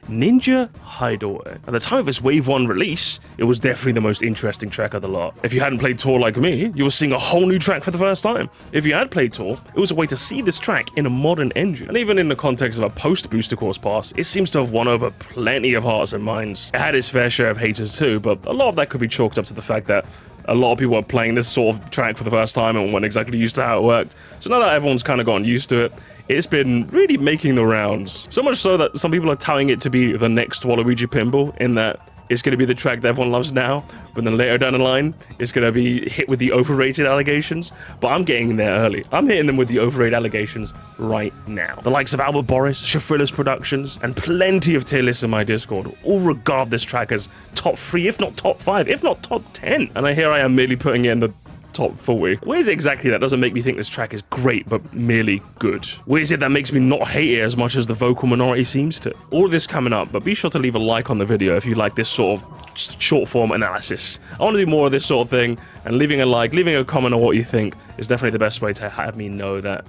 Ninja Hideaway. At the time of its Wave 1 release, it was definitely the most interesting track of the lot. If you hadn't played Tour like me, you were seeing a whole new track for the first time. If you had played Tour, it was a way to see this track in a modern engine. And even in the context of a post-Booster Course pass, it seems to have won over plenty of hearts and minds. It had its fair share of haters too, but a lot of that could be chalked up to the fact that a lot of people are playing this sort of track for the first time and weren't exactly used to how it worked. So now that everyone's kind of gotten used to it, it's been really making the rounds. So much so that some people are touting it to be the next Waluigi Pinball, in that it's going to be the track that everyone loves now, but then later down the line, it's going to be hit with the overrated allegations. But I'm getting there early. I'm hitting them with the overrated allegations right now. The likes of Albert Boris, Shafrillas Productions, and plenty of tier lists in my Discord all regard this track as top 3, if not top 5, if not top 10. And here I am merely putting it in the top 40. Where is it exactly that doesn't make me think this track is great, but merely good? Where is it that makes me not hate it as much as the vocal minority seems to? All of this coming up, but be sure to leave a like on the video if you like this sort of short form analysis. I want to do more of this sort of thing, and leaving a like, leaving a comment on what you think is definitely the best way to have me know that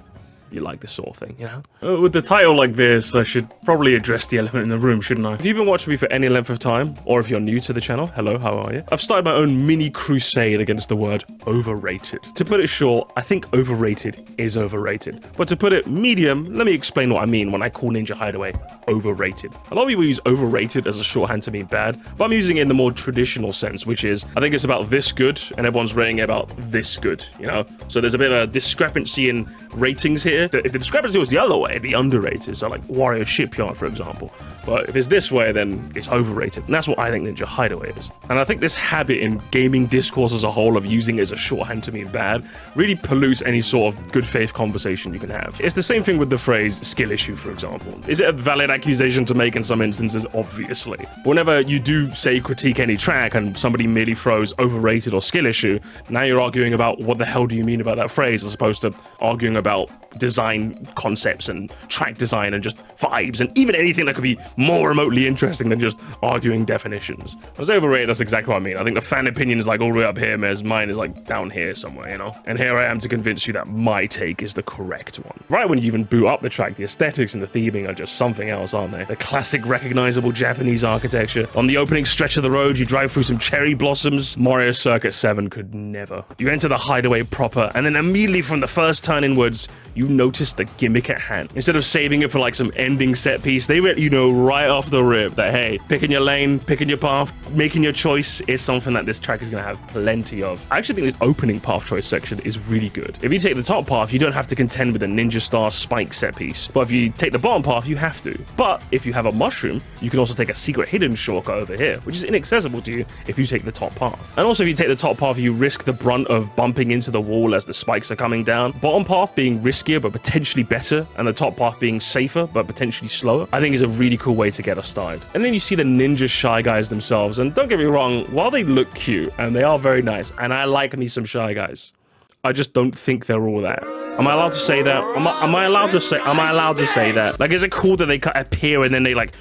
you like this sort of thing, you know? With the title like this, I should probably address the elephant in the room, shouldn't I? If you've been watching me for any length of time, or if you're new to the channel, hello, how are you? I've started my own mini crusade against the word overrated. To put it short, I think overrated is overrated. But to put it medium, let me explain what I mean when I call Ninja Hideaway overrated. A lot of people use overrated as a shorthand to mean bad, but I'm using it in the more traditional sense, which is, I think it's about this good, and everyone's rating it about this good, you know? So there's a bit of a discrepancy in ratings here. If the discrepancy was the other way, it'd be underrated. So like Wario Shipyard, for example. But if it's this way, then it's overrated. And that's what I think Ninja Hideaway is. And I think this habit in gaming discourse as a whole of using it as a shorthand to mean bad really pollutes any sort of good faith conversation you can have. It's the same thing with the phrase skill issue, for example. Is it a valid accusation to make in some instances? Obviously. But whenever you do say critique any track and somebody merely throws overrated or skill issue, now you're arguing about what the hell do you mean about that phrase, as opposed to arguing about design concepts and track design and just vibes and even anything that could be more remotely interesting than just arguing definitions. When I say overrated, that's exactly what I mean. I think the fan opinion is like all the way up here, whereas mine is like down here somewhere, you know? And here I am to convince you that my take is the correct one. Right when you even boot up the track, the aesthetics and the theming are just something else, aren't they? The classic recognizable Japanese architecture. On the opening stretch of the road, you drive through some cherry blossoms. Mario Circuit 7 could never. You enter the Hideaway proper, and then immediately from the first turn inwards, you notice the gimmick at hand. Instead of saving it for like some ending set piece, they let you know right off the rip that, hey, picking your lane, picking your path, making your choice is something that this track is going to have plenty of. I actually think this opening path choice section is really good. If you take the top path, you don't have to contend with a Ninja Star spike set piece. But if you take the bottom path, you have to. But if you have a mushroom, you can also take a secret hidden shortcut over here, which is inaccessible to you if you take the top path. And also if you take the top path, you risk the brunt of bumping into the wall as the spikes are coming down. Bottom path being riskier but potentially better, and the top path being safer but potentially slower, I think is a really cool way to get us started. And then you see the Ninja Shy Guys themselves, and don't get me wrong, while they look cute and they are very nice, and I like me some Shy Guys, I just don't think they're all that. Am I allowed to say that? Am I allowed to say that? Like, is it cool that they appear and then they like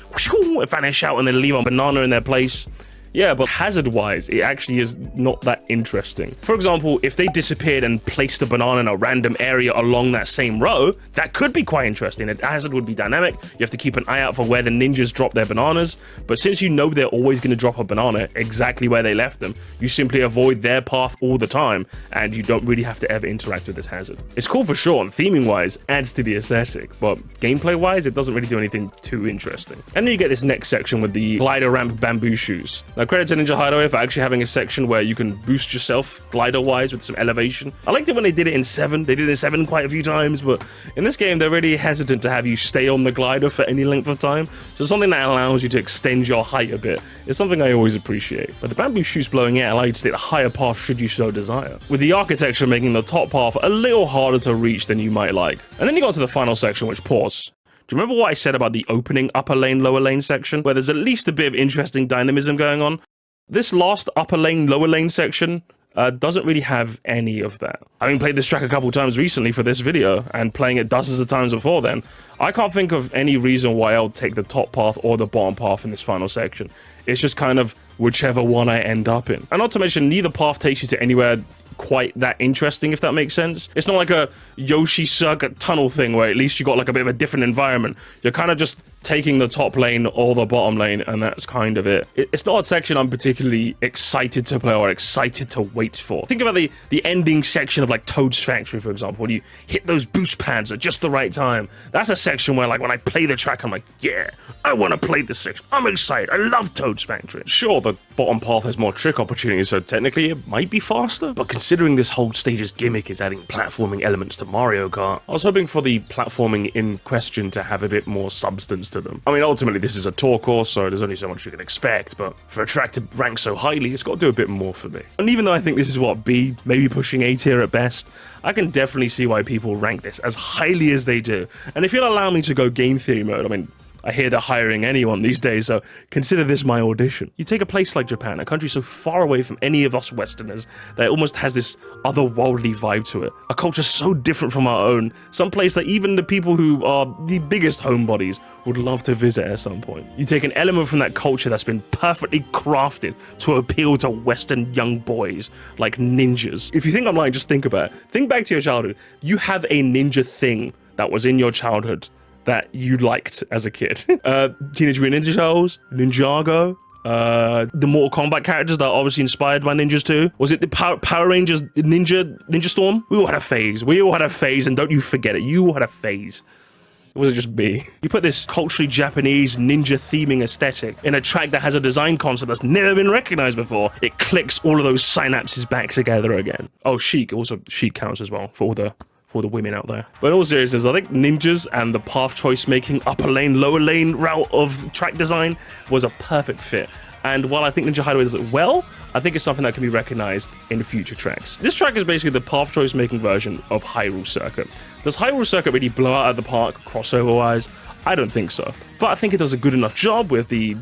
vanish out and then leave a banana in their place? Yeah, but hazard-wise, it actually is not that interesting. For example, if they disappeared and placed a banana in a random area along that same row, that could be quite interesting. A hazard would be dynamic. You have to keep an eye out for where the ninjas drop their bananas. But since you know they're always going to drop a banana exactly where they left them, you simply avoid their path all the time, and you don't really have to ever interact with this hazard. It's cool for sure, and theming-wise, adds to the aesthetic, but gameplay-wise, it doesn't really do anything too interesting. And then you get this next section with the glider ramp bamboo shoes. Now, credit to Ninja Hideaway for actually having a section where you can boost yourself glider-wise with some elevation. I liked it when they did it in 7. They did it in 7 quite a few times, but in this game, they're really hesitant to have you stay on the glider for any length of time. So something that allows you to extend your height a bit is something I always appreciate. But the bamboo shoes blowing out allow you to take the higher path should you so desire, with the architecture making the top path a little harder to reach than you might like. And then you got to the final section, which, pause. Do you remember what I said about the opening upper lane, lower lane section, where there's at least a bit of interesting dynamism going on? This last upper lane, lower lane section doesn't really have any of that. Having played this track a couple times recently for this video, and playing it dozens of times before then, I can't think of any reason why I'll take the top path or the bottom path in this final section. It's just kind of whichever one I end up in. And not to mention, neither path takes you to anywhere quite that interesting, if that makes sense. It's not like a Yoshi Circuit tunnel thing where at least you got like a bit of a different environment. You're kind of just taking the top lane or the bottom lane, and that's kind of it. It's not a section I'm particularly excited to play or excited to wait for. Think about the ending section of like Toad's Factory, for example, when you hit those boost pads at just the right time. That's a section where like when I play the track, I'm like, yeah, I want to play this section. I'm excited. I love Toad's Factory. Sure, the bottom path has more trick opportunities, so technically it might be faster, but considering this whole stage's gimmick is adding platforming elements to Mario Kart, I was hoping for the platforming in question to have a bit more substance to them. I mean, ultimately this is a tour course, so there's only so much you can expect, but for a track to rank so highly, it's got to do a bit more for me. And even though I think this is what, B, maybe pushing A tier at best, I can definitely see why people rank this as highly as they do. And if you'll allow me to go game theory mode, I mean, I hear they're hiring anyone these days, so consider this my audition. You take a place like Japan, a country so far away from any of us Westerners that it almost has this otherworldly vibe to it. A culture so different from our own, some place that even the people who are the biggest homebodies would love to visit at some point. You take an element from that culture that's been perfectly crafted to appeal to Western young boys like ninjas. If you think I'm lying, just think about it. Think back to your childhood. You have a ninja thing that was in your childhood that you liked as a kid. Teenage Mutant Ninja Turtles, Ninjago, the Mortal Kombat characters that are obviously inspired by ninjas too. Was it the Power Rangers Ninja Storm? We all had a phase. We all had a phase, and don't you forget it. You all had a phase. It wasn't just me. You put this culturally Japanese ninja theming aesthetic in a track that has a design concept that's never been recognized before, it clicks all of those synapses back together again. Oh, Sheik. Also, Sheik counts as well for all the women out there. But in all seriousness, I think ninjas and the path choice making upper lane, lower lane route of track design was a perfect fit. And while I think Ninja Hideaway does it well, I think it's something that can be recognized in future tracks. This track is basically the path choice making version of Hyrule Circuit. Does Hyrule Circuit really blow out of the park crossover wise? I don't think so. But I think it does a good enough job with the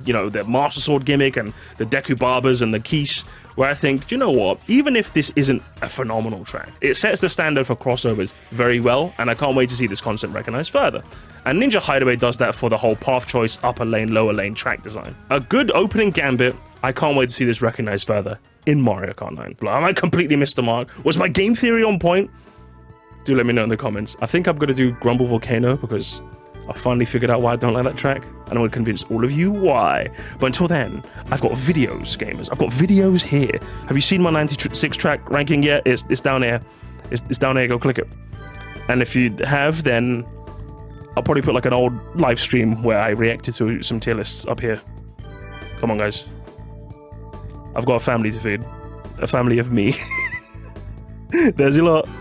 Master Sword gimmick and the Deku Barbers and the Keys, where I think, you know what, even if this isn't a phenomenal track, it sets the standard for crossovers very well, and I can't wait to see this concept recognized further. And Ninja Hideaway does that for the whole path choice, upper lane, lower lane track design. A good opening gambit. I can't wait to see this recognized further in Mario Kart 9. Am I completely missed the mark? Was my game theory on point? Do let me know in the comments. I think I'm going to do Grumble Volcano because I finally figured out why I don't like that track, and I'm going to convince all of you why. But until then, I've got videos, gamers. I've got videos here. Have you seen my 96 track ranking yet? It's down here. It's down here. Go click it. And if you have, then I'll probably put like an old live stream where I reacted to some tier lists up here. Come on, guys. I've got a family to feed. A family of me. There's your lot.